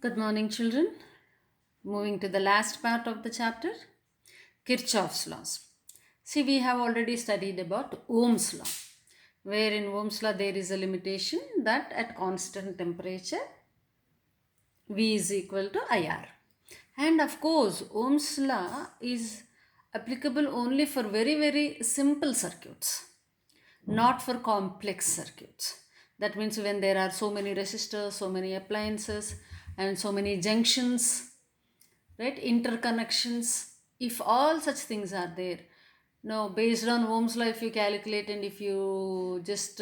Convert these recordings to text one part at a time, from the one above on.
Good morning, children. Moving to the last part of the chapter, Kirchhoff's laws. See, we have already studied about Ohm's law, where in Ohm's law there is a limitation that at constant temperature V is equal to IR. And of course, Ohm's law is applicable only for very, very simple circuits, not for complex circuits. That means when there are so many resistors, so many appliances, and so many junctions, right, interconnections, if all such things are there, no, based on Ohm's law, if you calculate and if you just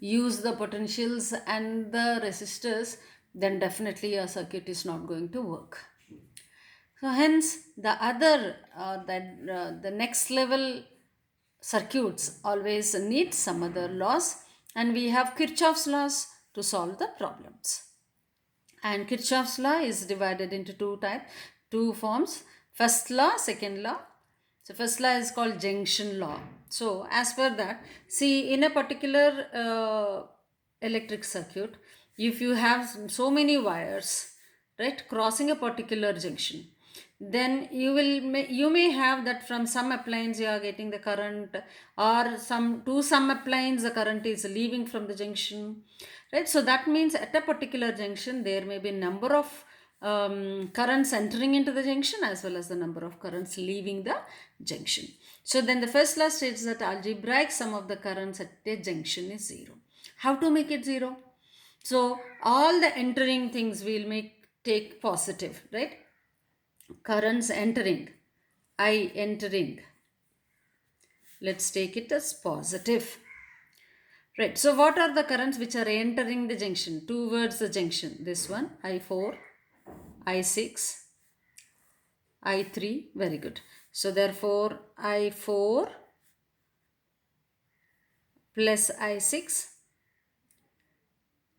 use the potentials and the resistors, then definitely your circuit is not going to work. So hence the other the next level circuits always need some other laws, and we have Kirchhoff's laws to solve the problems. And Kirchhoff's law is divided into two forms. First law, second law. So first law is called junction law. So as per that, see, in a particular electric circuit, if you have so many wires, right, crossing a particular junction, then you may have that from some appliance you are getting the current, or some appliance the current is leaving from the junction, right? So that means at a particular junction there may be number of currents entering into the junction as well as the number of currents leaving the junction. So then the first law states that algebraic sum of the currents at a junction is zero. How to make it zero? So all the entering things will take positive, right? Currents entering, I entering, let's take it as positive. Right, so what are the currents which are entering the junction, towards the junction? This one, I4, I6, I3, very good. So therefore, I4 plus I6,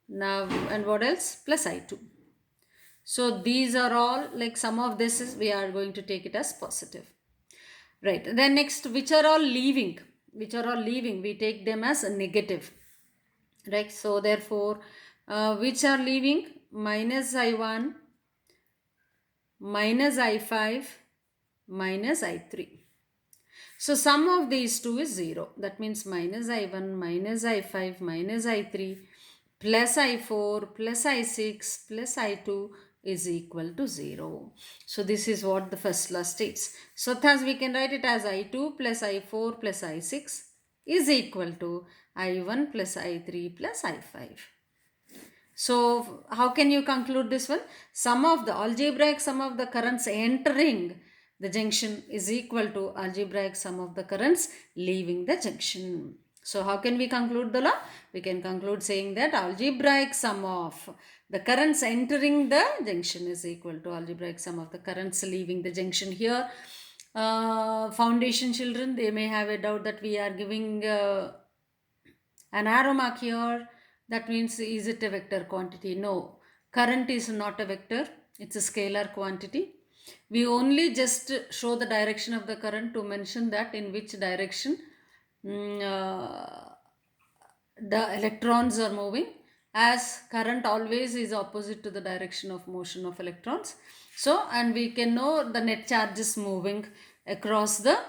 now, and what else? Plus I2. So these are all, like some of this is, we are going to take it as positive. Right, then next, which are all leaving? We take them as a negative. Right, so therefore, which are leaving? Minus I1, minus I5, minus I3. So sum of these two is 0. That means minus I1, minus I5, minus I3, plus I4, plus I6, plus I2 is equal to 0. So this is what the first law states. So thus we can write it as I2 plus I4 plus I6 is equal to I1 plus I3 plus I5. So how can you conclude this one? Algebraic sum of the currents entering the junction is equal to algebraic sum of the currents leaving the junction. So how can we conclude the law? We can conclude saying that algebraic sum of the currents entering the junction is equal to algebraic sum of the currents leaving the junction. Here, foundation children, they may have a doubt that we are giving an arrow mark here. That means, is it a vector quantity? No, current is not a vector, it's a scalar quantity. We only just show the direction of the current to mention that in which direction the electrons are moving, as current always is opposite to the direction of motion of electrons. So, and we can know the net charges moving across the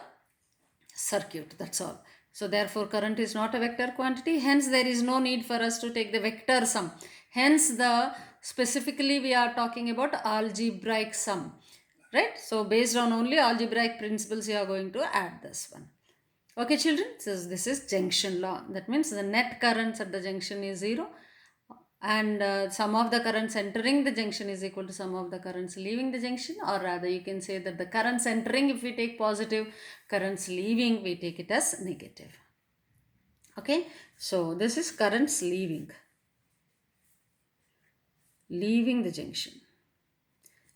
circuit, that's all. So therefore current is not a vector quantity, hence there is no need for us to take the vector sum. Hence the specifically we are talking about algebraic sum, right? So based on only algebraic principles you are going to add this one. Okay children, so this is junction law. That means the net currents at the junction is 0, and sum of the currents entering the junction is equal to sum of the currents leaving the junction, or rather you can say that the currents entering if we take positive, currents leaving we take it as negative. Okay, so this is currents leaving the junction.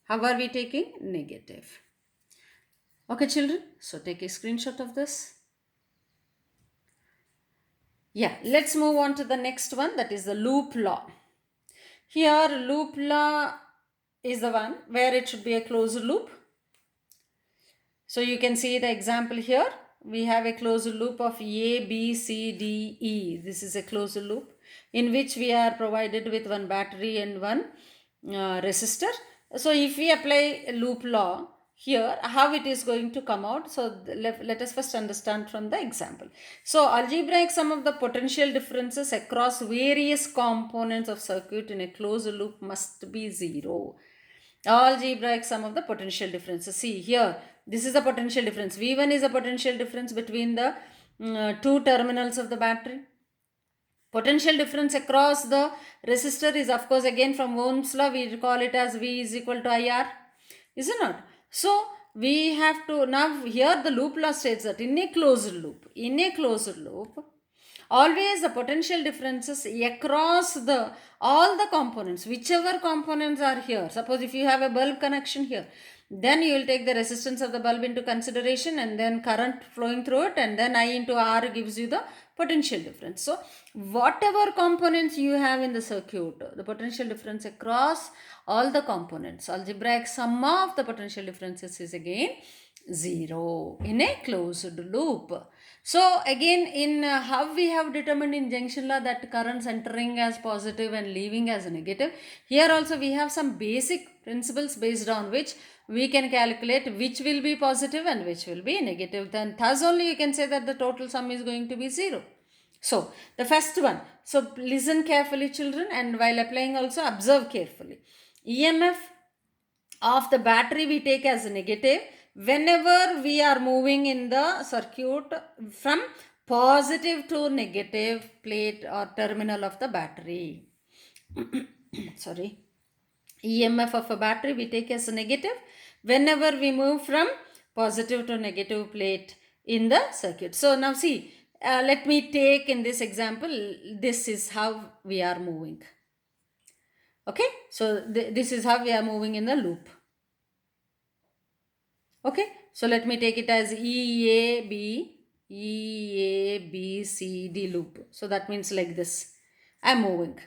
How are we taking? Negative. Okay children, so take a screenshot of this. Yeah, let's move on to the next one, that is the loop law. Here loop law is the one where it should be a closed loop. So you can see the example here. We have a closed loop of A, B, C, D, E. This is a closed loop in which we are provided with one battery and one resistor. So if we apply loop law here, how it is going to come out? So let us first understand from the example. So algebraic sum of the potential differences across various components of circuit in a closed loop must be 0. Algebraic sum of the potential differences. See here, this is the potential difference. V1 is a potential difference between the two terminals of the battery. Potential difference across the resistor is, of course, again from Ohm's law, we call it as V is equal to IR, is it not? So we have to, now here the loop law states that in a closed loop, always the potential differences across the all the components, whichever components are here. Suppose if you have a bulb connection here, then you will take the resistance of the bulb into consideration and then current flowing through it, and then I into R gives you the potential difference. So whatever components you have in the circuit, the potential difference across all the components, algebraic sum of the potential differences is again 0 in a closed loop. So again, in how we have determined in junction law that currents entering as positive and leaving as negative, here also we have some basic principles based on which we can calculate which will be positive and which will be negative. Then thus only you can say that the total sum is going to be 0. So the first one, so listen carefully children, and while applying also observe carefully. EMF of the battery we take as negative whenever we are moving in the circuit from positive to negative plate or terminal of the battery. Sorry. EMF of a battery we take as negative whenever we move from positive to negative plate in the circuit. So now see, let me take in this example, this is how we are moving. Okay, so this is how we are moving in the loop. Okay, so let me take it as EAB C D loop. So that means like this, I am moving.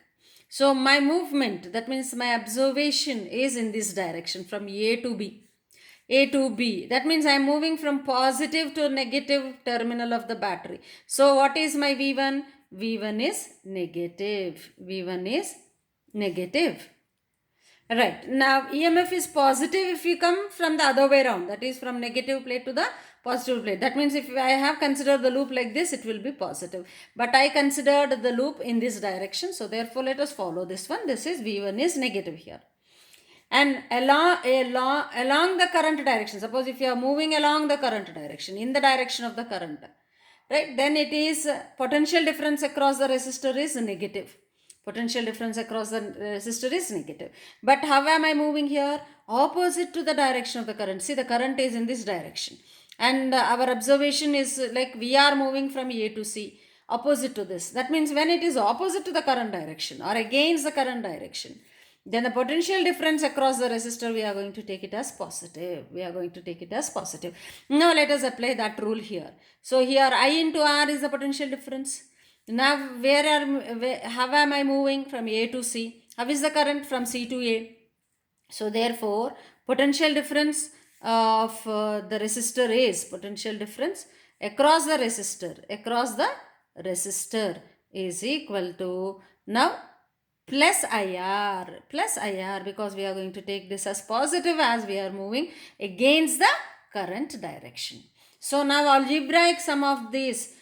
So my movement, that means my observation is in this direction from A to B. A to B. That means I am moving from positive to negative terminal of the battery. So what is my V1? V1 is negative. V1 is negative. Right. Now EMF is positive if you come from the other way around. That is from negative plate to the positive plate. That means if I have considered the loop like this, it will be positive. But I considered the loop in this direction. So therefore let us follow this one. This is V1 is negative here. And along the current direction, suppose if you are moving along the current direction, in the direction of the current, right, then it is potential difference across the resistor is negative. Potential difference across the resistor is negative. But how am I moving here? Opposite to the direction of the current. See, the current is in this direction. And our observation is like we are moving from A to C, opposite to this. That means when it is opposite to the current direction or against the current direction, then the potential difference across the resistor, we are going to take it as positive. Now let us apply that rule here. So here I into R is the potential difference. Now how am I moving from A to C? How is the current from C to A? So therefore, potential difference of the resistor is potential difference across the resistor is equal to now plus IR because we are going to take this as positive as we are moving against the current direction. So now algebraic sum of these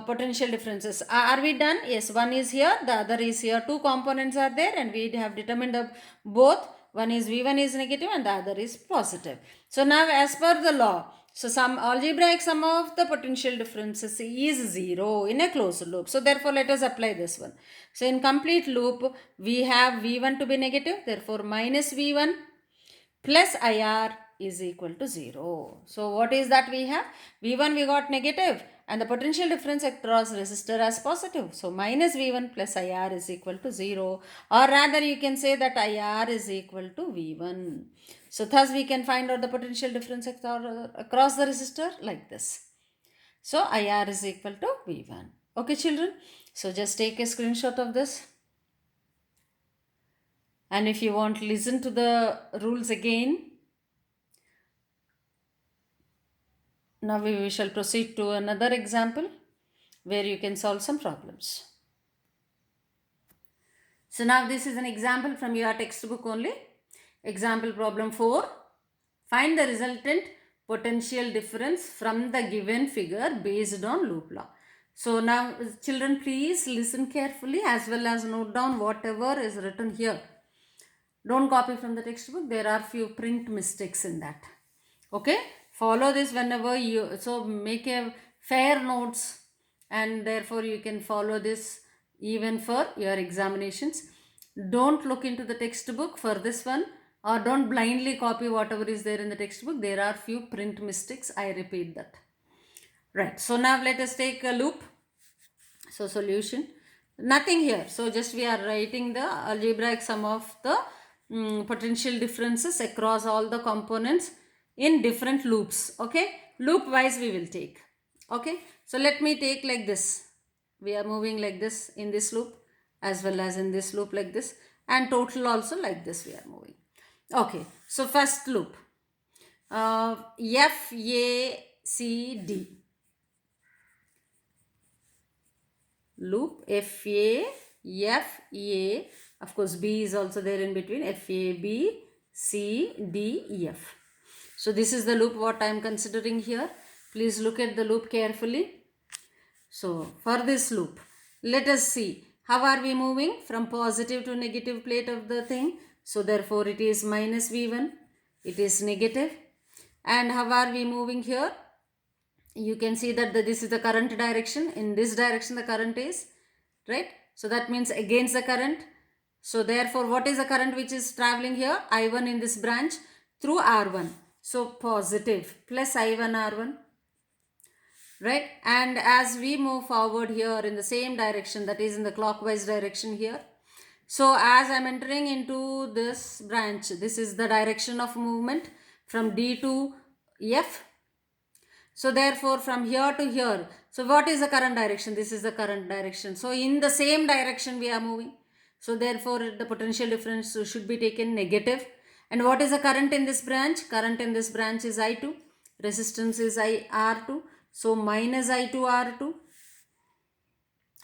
potential differences. Are we done? Yes, one is here, the other is here. Two components are there and we have determined both. One is V1 is negative and the other is positive. So now as per the law, so some algebraic sum of the potential differences is 0 in a closed loop. So therefore let us apply this one. So in complete loop, we have V1 to be negative, therefore minus V1 plus IR is equal to 0. So what is that we have? V1 we got negative and the potential difference across resistor as positive. So minus V1 plus IR is equal to 0, or rather you can say that IR is equal to V1. So thus we can find out the potential difference across the resistor like this. So IR is equal to V1. Okay children, so just take a screenshot of this. And if you want, listen to the rules again. Now we shall proceed to another example where you can solve some problems. So now this is an example from your textbook only. Example problem 4. Find the resultant potential difference from the given figure based on loop law. So now children, please listen carefully as well as note down whatever is written here. Don't copy from the textbook. There are few print mistakes in that. Okay, follow this whenever you, so make a fair notes, and therefore you can follow this even for your examinations. Don't look into the textbook for this one, or don't blindly copy whatever is there in the textbook. There are few print mistakes, I repeat that. Right, so now let us take a loop. So solution, nothing here, so just we are writing the algebraic sum of the potential differences across all the components in different loops. Okay, loop wise we will take. Okay, so let me take like this. We are moving like this in this loop as well as in this loop like this, and total also like this we are moving. Okay, so first loop, F A C D loop, F A, of course B is also there in between, F A B C D E F. So this is the loop what I am considering here. Please look at the loop carefully. So for this loop, let us see how are we moving from positive to negative plate of the thing. So therefore it is minus V1, it is negative. And how are we moving here? You can see that this is the current direction. In this direction the current is, right? So that means against the current. So therefore what is the current which is traveling here? I1 in this branch through R1. So positive plus I1 R1, right? And as we move forward here in the same direction, that is in the clockwise direction here. So as I am entering into this branch, this is the direction of movement from D to F. So therefore from here to here, so what is the current direction? This is the current direction. So in the same direction we are moving. So therefore the potential difference should be taken negative. And what is the current in this branch? Current in this branch is I2. Resistance is R2. So minus I2 R2.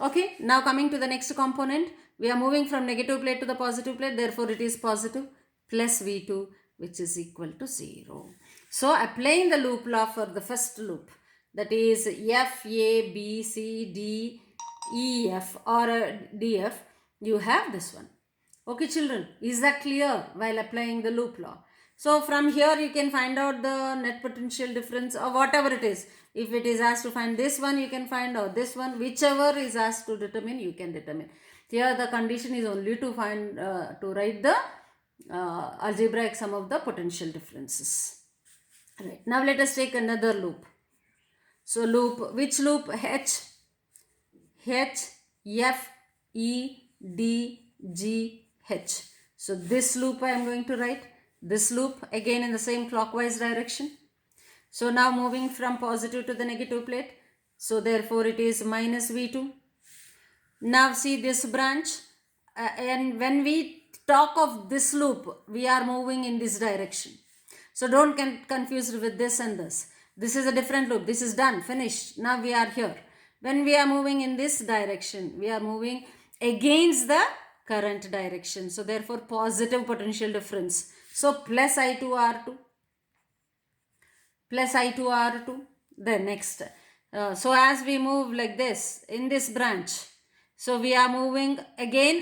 Okay, now coming to the next component, we are moving from negative plate to the positive plate. Therefore it is positive plus V2, which is equal to 0. So applying the loop law for the first loop, that is F, A, B, C, D, E, F or DF, you have this one. Okay children, is that clear while applying the loop law? So from here you can find out the net potential difference or whatever it is. If it is asked to find this one, you can find out this one. Whichever is asked to determine, you can determine. Here the condition is only to find, to write the algebraic sum of the potential differences. Right. Now let us take another loop. So loop, which loop? H, F, E, D, G, H. So this loop I am going to write. This loop again in the same clockwise direction. So now moving from positive to the negative plate. So therefore it is minus V2. Now see this branch, and when we talk of this loop, we are moving in this direction. So don't get confused with this and this. This is a different loop. This is done, finished. Now we are here. When we are moving in this direction, we are moving against the current direction. So therefore positive potential difference. So plus I2 R2. Plus I2 R2. Then next. So as we move like this in this branch, so we are moving again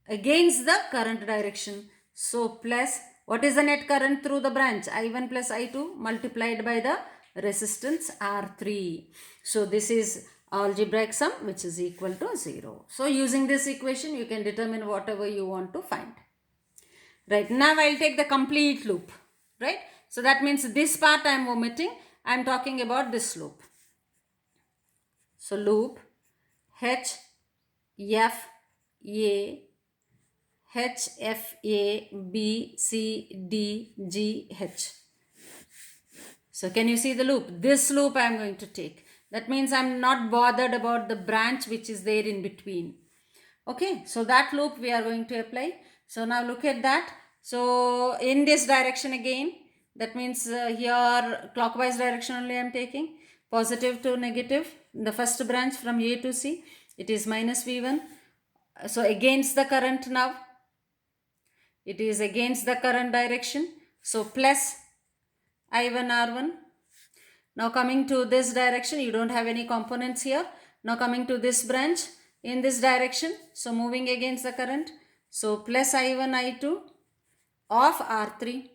against the current direction. So plus, what is the net current through the branch? I1 plus I2 multiplied by the resistance R3. So this is algebraic sum which is equal to 0. So using this equation you can determine whatever you want to find. Right, now I will take the complete loop. Right, so that means this part I am omitting. I am talking about this loop. So loop H, F, A, H, F, A, B, C, D, G, H. So can you see the loop? This loop I am going to take. That means I am not bothered about the branch which is there in between. Okay, so that loop we are going to apply. So now look at that. So in this direction again, that means here clockwise direction only I am taking. Positive to negative. In the first branch from A to C, it is minus V1. So against the current now. It is against the current direction. So plus I1 R1. Now coming to this direction, you don't have any components here. Now coming to this branch in this direction. So moving against the current. So plus I1 I2 of R3.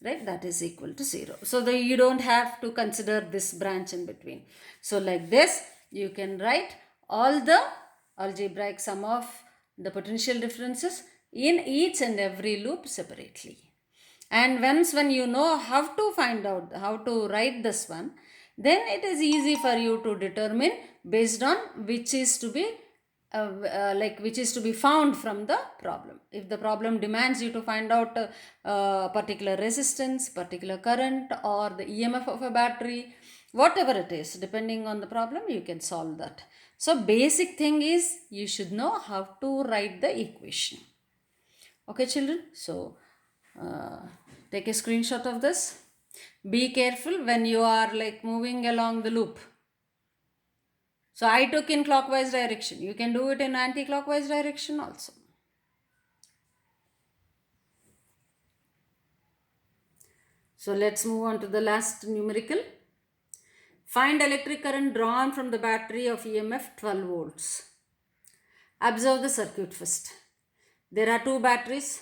Right, that is equal to 0. So you don't have to consider this branch in between. So like this, you can write all the algebraic sum of the potential differences in each and every loop separately. And when you know how to find out, how to write this one, then it is easy for you to determine based on which is to be which is to be found from the problem. If the problem demands you to find out particular resistance, particular current, or the EMF of a battery, whatever it is, depending on the problem, you can solve that. So basic thing is you should know how to write the equation. Okay children, so take a screenshot of this. Be careful when you are like moving along the loop. So I took in clockwise direction. You can do it in anti-clockwise direction also. So let's move on to the last numerical. Find electric current drawn from the battery of EMF 12 volts. Observe the circuit first. There are two batteries.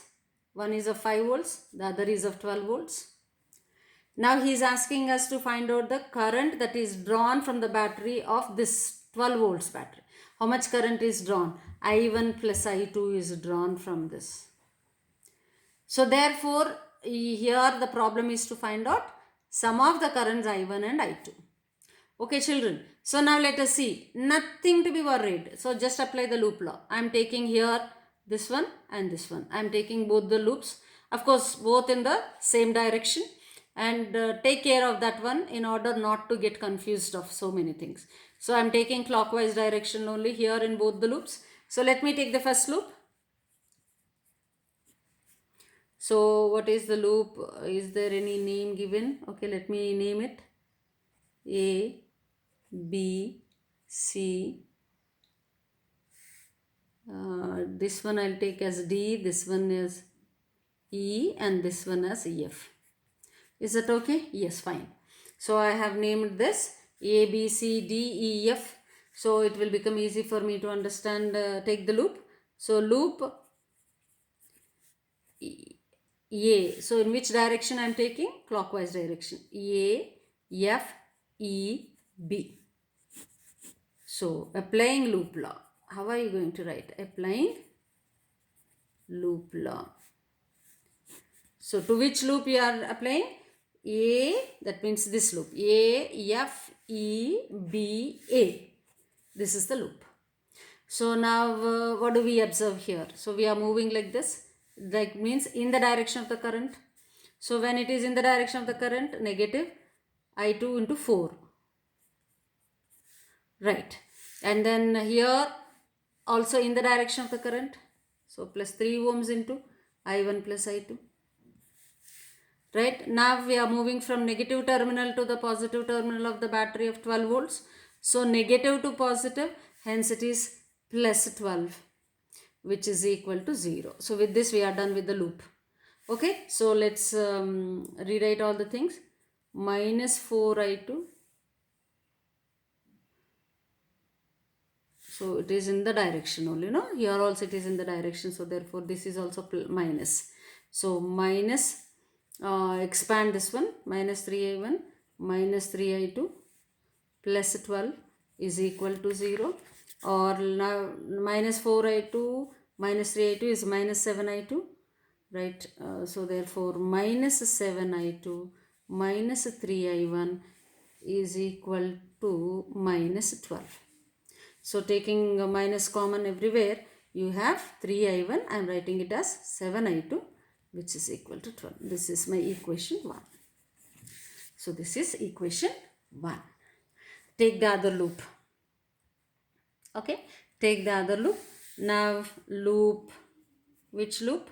One is of 5 volts, the other is of 12 volts. Now he is asking us to find out the current that is drawn from the battery of this 12 volts battery. How much current is drawn? I1 plus I2 is drawn from this. So therefore, here the problem is to find out sum of the currents I1 and I2. Okay children, so now let us see. Nothing to be worried. So just apply the loop law. I am taking here this one and this one. I am taking both the loops. Of course, both in the same direction. And take care of that one in order not to get confused of so many things. So I am taking clockwise direction only here in both the loops. So let me take the first loop. So what is the loop? Is there any name given? Okay, let me name it. A, B, C. This one I'll take as D, this one is E, and this one as F. Is that okay? Yes, fine. So I have named this A, B, C, D, E, F. So it will become easy for me to understand, take the loop. So loop A. So in which direction I am taking? Clockwise direction. A, F, E, B. So applying loop law. How are you going to write? Applying loop law. So to which loop you are applying? A, that means this loop. A, F, E, B, A. This is the loop. So now what do we observe here? So we are moving like this. That means in the direction of the current. So when it is in the direction of the current, negative I2 into 4. Right. And then here also in the direction of the current. So plus 3 ohms into I1 plus I2. Right. Now we are moving from negative terminal to the positive terminal of the battery of 12 volts. So negative to positive, hence it is plus 12, which is equal to 0. So with this we are done with the loop. Okay. So let's rewrite all the things. Minus 4I2. So it is in the direction only, no? Here also it is in the direction. So therefore this is also minus. So minus, expand this one, minus 3I1 minus 3I2 plus 12 is equal to 0. Or now minus 4I2 minus 3I2 is minus 7I2. Right. So therefore minus 7I2 minus 3I1 is equal to minus 12. So taking a minus common everywhere, you have 3I1. I am writing it as 7I2, which is equal to 12. This is my equation 1. So this is equation 1. Take the other loop. Okay. Take the other loop. Now loop, which loop?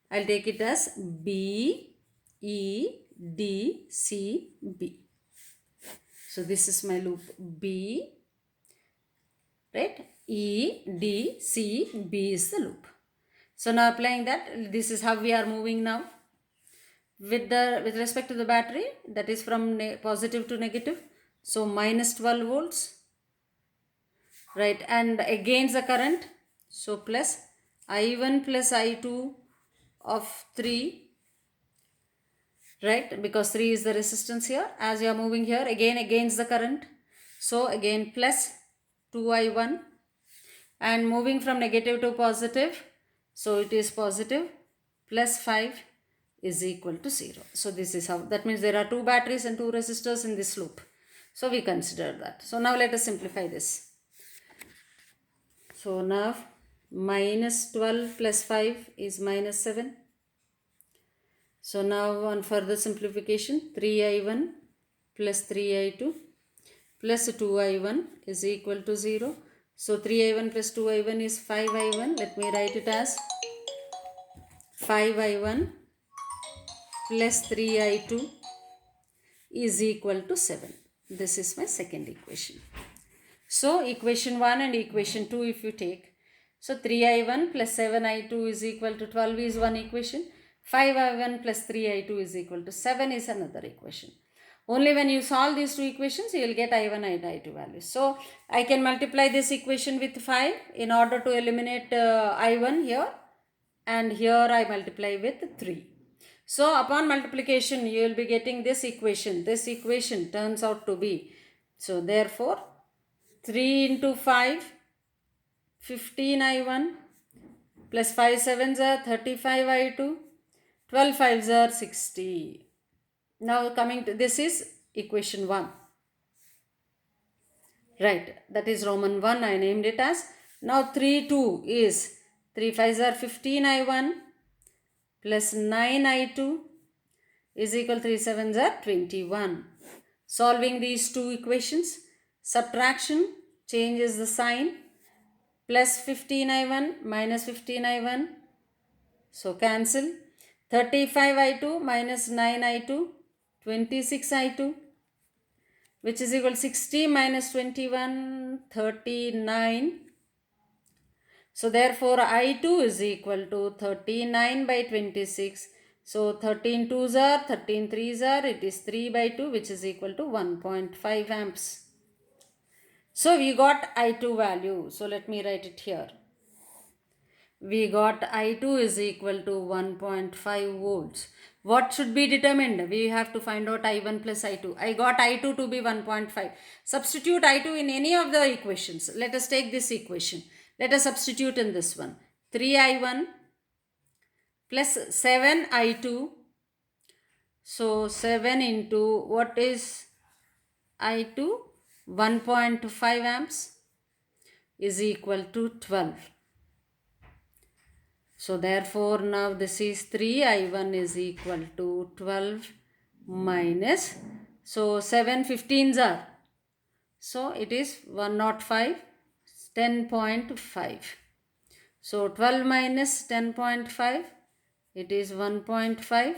I'll take it as B, E, D, C, B. So this is my loop B. Right? E, D, C, B is the loop. So now applying that, this is how we are moving now. With respect to the battery, that is from positive to negative. So minus 12 volts, right? And against the current, so plus I1 plus I2 of 3, right? Because 3 is the resistance here. As you are moving here, again against the current. So again plus 2I1, and moving from negative to positive, so it is positive plus 5 is equal to 0. So this is how, that means there are 2 batteries and 2 resistors in this loop. So we consider that. So now let us simplify this. So now minus 12 plus 5 is minus 7. So now on further simplification, 3I1 plus 3I2 plus 2I1 is equal to 0. So 3I1 plus 2I1 is 5I1. Let me write it as 5I1 plus 3I2 is equal to 7. This is my second equation. So equation 1 and equation 2 if you take, so 3I1 plus 7I2 is equal to 12 is one equation. 5I1 plus 3I2 is equal to 7 is another equation. Only when you solve these two equations, you will get I1 and I2 values. So I can multiply this equation with 5 in order to eliminate I1 here, and here I multiply with 3. So upon multiplication, you will be getting this equation. This equation turns out to be, so therefore 3 into 5, 15I1 plus 5 7s are 35I2, 12 5s are 60. Now coming to, this is equation 1. Right, that is Roman 1, I named it as. Now 3 2 is 3 5s are 15I1 plus 9I2 is equal to 3 7s are 21. Solving these two equations, subtraction changes the sign, plus 15I1 minus 15I1, so cancel. 35I2 minus 9I2, 26I2, which is equal to 60 minus 21, 39. So therefore I2 is equal to 39 by 26. So 13 2s are, 13 3s are, it is 3 by 2, which is equal to 1.5 amps. So we got I2 value. So let me write it here. We got I2 is equal to 1.5 volts. What should be determined? We have to find out I1 plus I2. I got I2 to be 1.5. Substitute I2 in any of the equations. Let us take this equation. Let us substitute in this one. 3I1 plus 7I2. So 7 into what is I2? 1.5 amps is equal to 12. So therefore now this is 3I1 is equal to 12 minus, so 7 15s are, so it is 105, 10.5. So 12 minus 10.5, it is 1.5.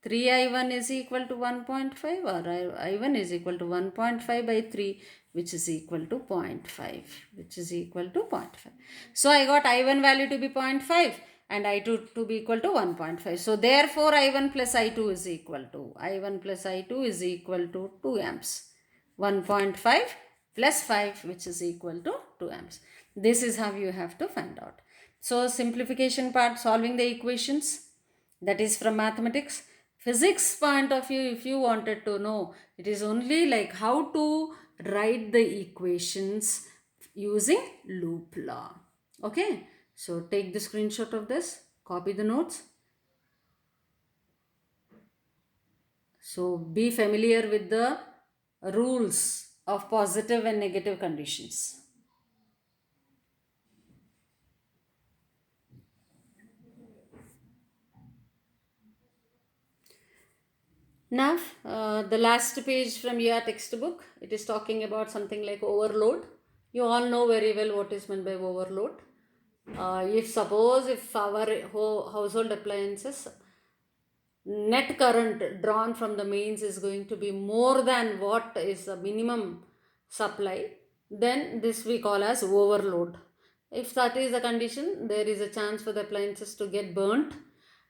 3I1 is equal to 1.5, or I1 is equal to 1.5 by 3, which is equal to 0.5, which is equal to 0.5. So I got I1 value to be 0.5 and I2 to be equal to 1.5. So therefore I1 plus I2 is equal to, I1 plus I2 is equal to 2 amps. 1.5 plus 5, which is equal to 2 amps. This is how you have to find out. So simplification part, solving the equations, that is from mathematics. Physics point of view, if you wanted to know, it is only like how to write the equations using loop law. Okay, so take the screenshot of this, copy the notes. So be familiar with the rules of positive and negative conditions. Now, the last page from your textbook, it is talking about something like overload. You all know very well what is meant by overload. If our household appliances net current drawn from the mains is going to be more than what is the minimum supply, then this we call as overload. If that is the condition, there is a chance for the appliances to get burnt.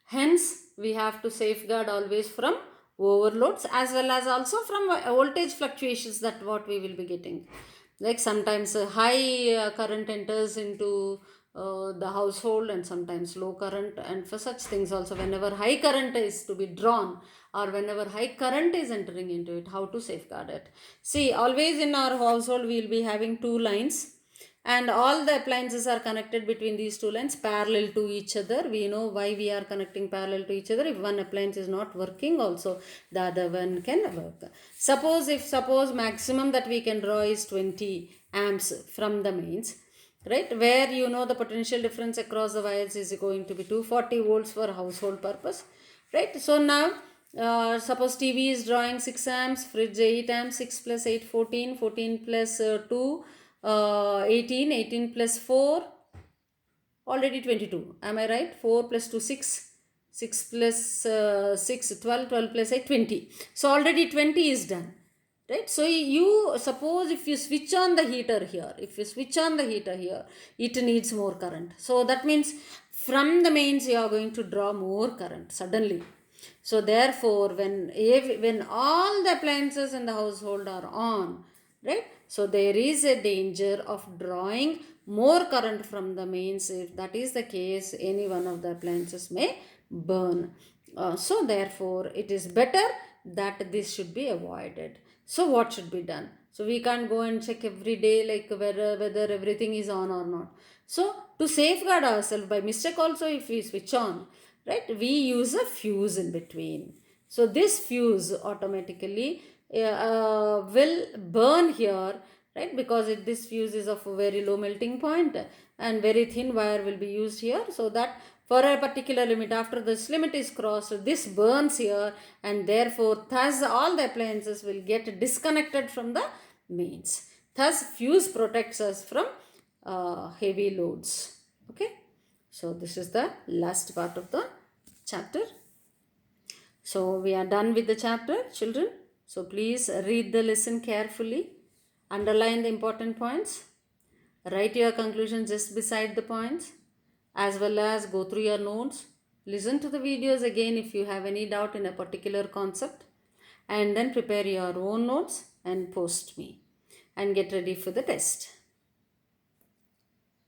Hence, we have to safeguard always from overloads as well as also from voltage fluctuations, that what we will be getting. Like sometimes high current enters into the household and sometimes low current, and for such things also, whenever high current is to be drawn or whenever high current is entering into it, how to safeguard it. See, always in our household we will be having two lines, and all the appliances are connected between these two lines parallel to each other. We know why we are connecting parallel to each other. If one appliance is not working also, the other one can work. Suppose maximum that we can draw is 20 amps from the mains, right, where you know the potential difference across the wires is going to be 240 volts for household purpose, right? So now suppose TV is drawing 6 amps, fridge 8 amps, 6 plus 8 14, 14 plus 2 18, 18 plus 4 already 22, am I right? 4 plus 2 6, 6 plus 6 12, 12 plus 8 20. So already 20 is done, right? So you suppose if you switch on the heater here, it needs more current. So that means from the mains you are going to draw more current suddenly. So therefore when all the appliances in the household are on, right, so there is a danger of drawing more current from the mains. If that is the case, any one of the appliances may burn. So therefore it is better that this should be avoided. So what should be done? So we can't go and check every day like whether everything is on or not. So to safeguard ourselves, by mistake also if we switch on, right, we use a fuse in between. So this fuse automatically will burn here, right, because this fuse is of a very low melting point and very thin wire will be used here, so that for a particular limit, after this limit is crossed, this burns here, and therefore thus all the appliances will get disconnected from the mains. Thus fuse protects us from heavy loads. Okay, so this is the last part of the chapter. So we are done with the chapter, children. So please read the lesson carefully, underline the important points, write your conclusion just beside the points, as well as go through your notes, listen to the videos again if you have any doubt in a particular concept, and then prepare your own notes and post me and get ready for the test.